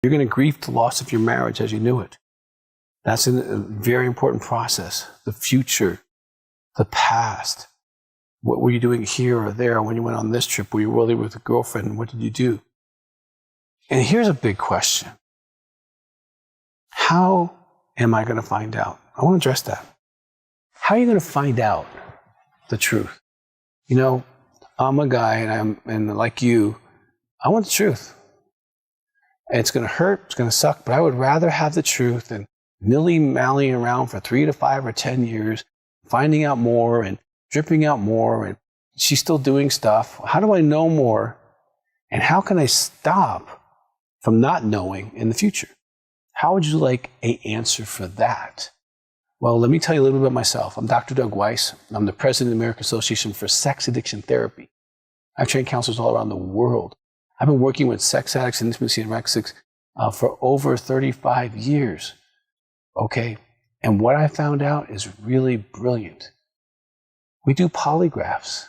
You're going to grieve the loss of your marriage as you knew it. That's a very important process. The future, the past. What were you doing here or there when you went on this trip? Were you really with a girlfriend? What did you do? And here's a big question. How am I going to find out? I want to address that. How are you going to find out the truth? You know, I'm a guy and like you, I want the truth. And it's going to hurt, it's going to suck, but I would rather have the truth than milly-mallying around for 3 to 5 or 10 years, finding out more and dripping out more, and she's still doing stuff. How do I know more? And how can I stop from not knowing in the future? How would you like an answer for that? Well, let me tell you a little bit about myself. I'm Dr. Doug Weiss. I'm the president of the American Association for Sex Addiction Therapy. I've trained counselors all around the world. I've been working with sex addicts and intimacy anorexics for over 35 years. Okay? And what I found out is really brilliant. We do polygraphs.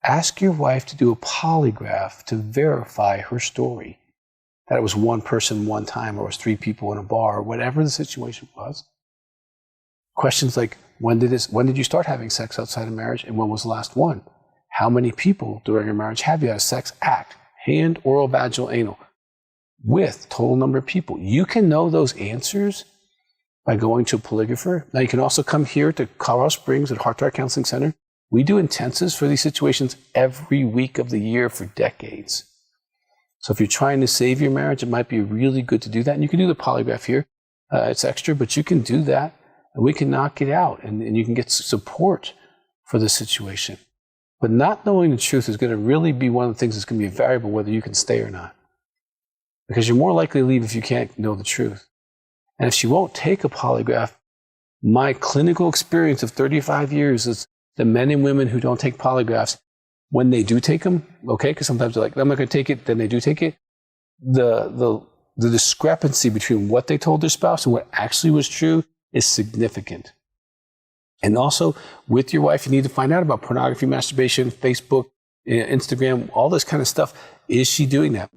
Ask your wife to do a polygraph to verify her story. That it was one person one time, or it was 3 people in a bar, or whatever the situation was. Questions like, when did you start having sex outside of marriage, and when was the last one? How many people during your marriage have you had a sex act, hand, oral, vaginal, anal, with total number of people? You can know those answers by going to a polygrapher. Now, you can also come here to Colorado Springs at Heart to Heart Counseling Center. We do intensives for these situations every week of the year for decades. So if you're trying to save your marriage, it might be really good to do that. And you can do the polygraph here. It's extra, but you can do that, and we can knock it out, and you can get support for the situation. But not knowing the truth is going to really be one of the things that's going to be a variable whether you can stay or not. Because you're more likely to leave if you can't know the truth. And if she won't take a polygraph, my clinical experience of 35 years is the men and women who don't take polygraphs, when they do take them, okay, because sometimes they're like, I'm not going to take it, then they do take it. The discrepancy between what they told their spouse and what actually was true is significant. And also, with your wife, you need to find out about pornography, masturbation, Facebook, Instagram, all this kind of stuff. Is she doing that?